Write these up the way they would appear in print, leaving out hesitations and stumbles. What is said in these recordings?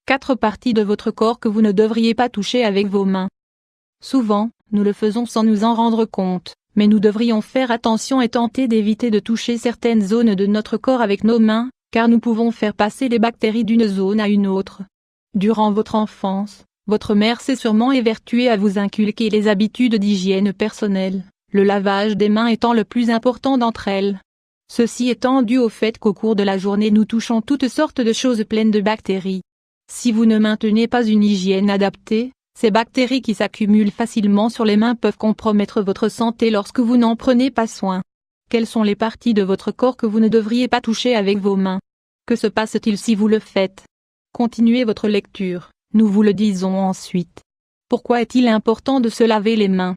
4 parties de votre corps que vous ne devriez pas toucher avec vos mains. Souvent, nous le faisons sans nous en rendre compte, mais nous devrions faire attention et tenter d'éviter de toucher certaines zones de notre corps avec nos mains, car nous pouvons faire passer les bactéries d'une zone à une autre. Durant votre enfance, votre mère s'est sûrement évertuée à vous inculquer les habitudes d'hygiène personnelle, le lavage des mains étant le plus important d'entre elles. Ceci étant dû au fait qu'au cours de la journée nous touchons toutes sortes de choses pleines de bactéries. Si vous ne maintenez pas une hygiène adaptée, ces bactéries qui s'accumulent facilement sur les mains peuvent compromettre votre santé lorsque vous n'en prenez pas soin. Quelles sont les parties de votre corps que vous ne devriez pas toucher avec vos mains? Que se passe-t-il si vous le faites? Continuez votre lecture, nous vous le disons ensuite. Pourquoi est-il important de se laver les mains?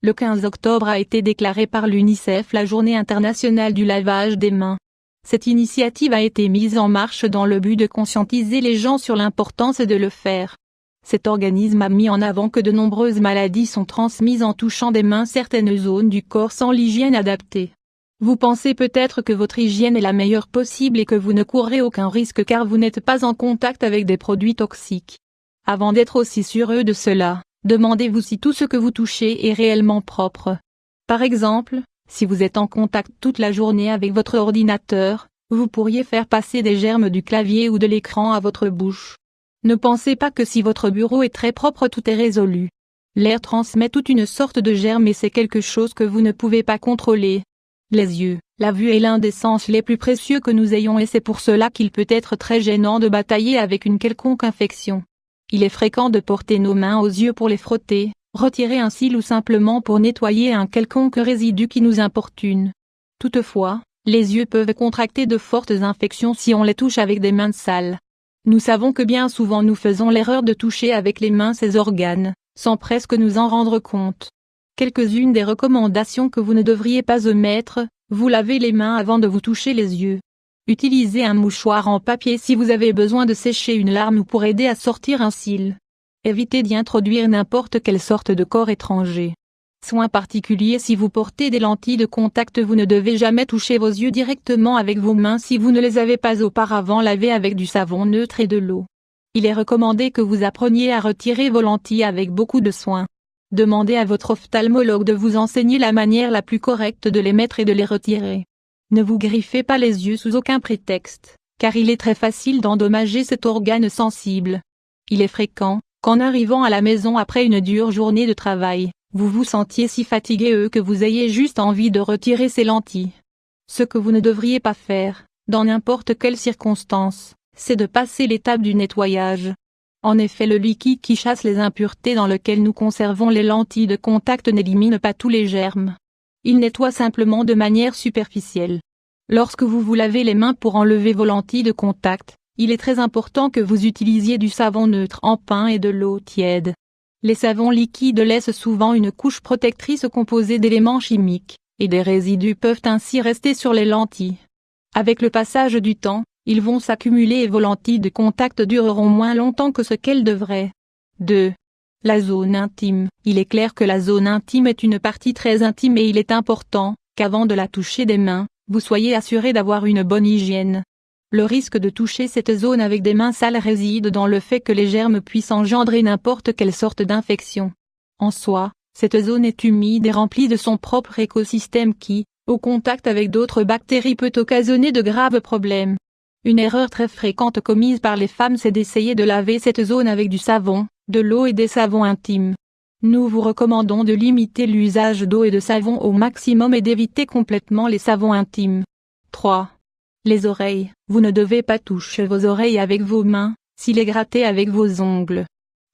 Le 15 octobre a été déclaré par l'UNICEF la Journée internationale du lavage des mains. Cette initiative a été mise en marche dans le but de conscientiser les gens sur l'importance de le faire. Cet organisme a mis en avant que de nombreuses maladies sont transmises en touchant des mains certaines zones du corps sans l'hygiène adaptée. Vous pensez peut-être que votre hygiène est la meilleure possible et que vous ne courez aucun risque car vous n'êtes pas en contact avec des produits toxiques. Avant d'être aussi sûr de cela, demandez-vous si tout ce que vous touchez est réellement propre. Par exemple, si vous êtes en contact toute la journée avec votre ordinateur, vous pourriez faire passer des germes du clavier ou de l'écran à votre bouche. Ne pensez pas que si votre bureau est très propre tout est résolu. L'air transmet toute une sorte de germes et c'est quelque chose que vous ne pouvez pas contrôler. Les yeux, la vue est l'un des sens les plus précieux que nous ayons et c'est pour cela qu'il peut être très gênant de batailler avec une quelconque infection. Il est fréquent de porter nos mains aux yeux pour les frotter, retirer un cil ou simplement pour nettoyer un quelconque résidu qui nous importune. Toutefois, les yeux peuvent contracter de fortes infections si on les touche avec des mains sales. Nous savons que bien souvent nous faisons l'erreur de toucher avec les mains ces organes, sans presque nous en rendre compte. Quelques-unes des recommandations que vous ne devriez pas omettre: vous lavez les mains avant de vous toucher les yeux. Utilisez un mouchoir en papier si vous avez besoin de sécher une larme ou pour aider à sortir un cil. Évitez d'y introduire n'importe quelle sorte de corps étranger. Soin particulier: si vous portez des lentilles de contact, vous ne devez jamais toucher vos yeux directement avec vos mains si vous ne les avez pas auparavant lavés avec du savon neutre et de l'eau. Il est recommandé que vous appreniez à retirer vos lentilles avec beaucoup de soin. Demandez à votre ophtalmologue de vous enseigner la manière la plus correcte de les mettre et de les retirer. Ne vous griffez pas les yeux sous aucun prétexte, car il est très facile d'endommager cet organe sensible. Il est fréquent, qu'en arrivant à la maison après une dure journée de travail, vous vous sentiez si fatigué que vous ayez juste envie de retirer ces lentilles. Ce que vous ne devriez pas faire, dans n'importe quelle circonstance, c'est de passer l'étape du nettoyage. En effet, le liquide qui chasse les impuretés dans lequel nous conservons les lentilles de contact n'élimine pas tous les germes. Il nettoie simplement de manière superficielle. Lorsque vous vous lavez les mains pour enlever vos lentilles de contact, il est très important que vous utilisiez du savon neutre en pain et de l'eau tiède. Les savons liquides laissent souvent une couche protectrice composée d'éléments chimiques, et des résidus peuvent ainsi rester sur les lentilles. Avec le passage du temps, ils vont s'accumuler et vos lentilles de contact dureront moins longtemps que ce qu'elles devraient. 2. La zone intime. Il est clair que la zone intime est une partie très intime et il est important, qu'avant de la toucher des mains, vous soyez assuré d'avoir une bonne hygiène. Le risque de toucher cette zone avec des mains sales réside dans le fait que les germes puissent engendrer n'importe quelle sorte d'infection. En soi, cette zone est humide et remplie de son propre écosystème qui, au contact avec d'autres bactéries, peut occasionner de graves problèmes. Une erreur très fréquente commise par les femmes, c'est d'essayer de laver cette zone avec du savon, de l'eau et des savons intimes. Nous vous recommandons de limiter l'usage d'eau et de savon au maximum et d'éviter complètement les savons intimes. 3. Les oreilles. Vous ne devez pas toucher vos oreilles avec vos mains, si les gratter avec vos ongles.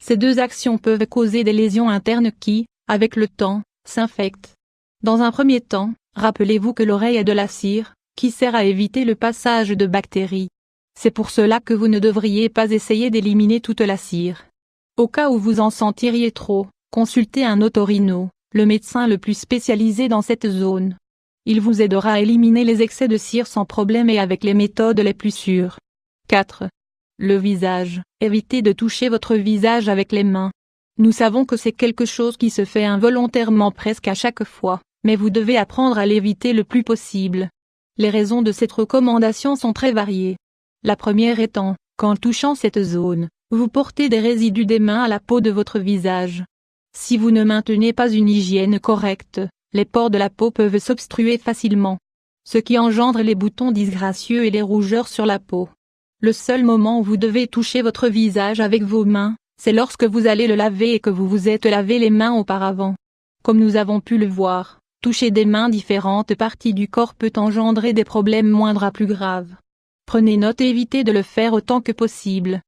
Ces deux actions peuvent causer des lésions internes qui, avec le temps, s'infectent. Dans un premier temps, rappelez-vous que l'oreille est de la cire, qui sert à éviter le passage de bactéries. C'est pour cela que vous ne devriez pas essayer d'éliminer toute la cire. Au cas où vous en sentiriez trop, consultez un otorino, le médecin le plus spécialisé dans cette zone. Il vous aidera à éliminer les excès de cire sans problème et avec les méthodes les plus sûres. 4. Le visage. Évitez de toucher votre visage avec les mains. Nous savons que c'est quelque chose qui se fait involontairement presque à chaque fois, mais vous devez apprendre à l'éviter le plus possible. Les raisons de cette recommandation sont très variées. La première étant, qu'en touchant cette zone, Vous portez des résidus des mains à la peau de votre visage. Si vous ne maintenez pas une hygiène correcte, les pores de la peau peuvent s'obstruer facilement, ce qui engendre les boutons disgracieux et les rougeurs sur la peau. Le seul moment où vous devez toucher votre visage avec vos mains, c'est lorsque vous allez le laver et que vous vous êtes lavé les mains auparavant. Comme nous avons pu le voir, toucher des mains différentes parties du corps peut engendrer des problèmes moindres à plus graves. Prenez note et évitez de le faire autant que possible.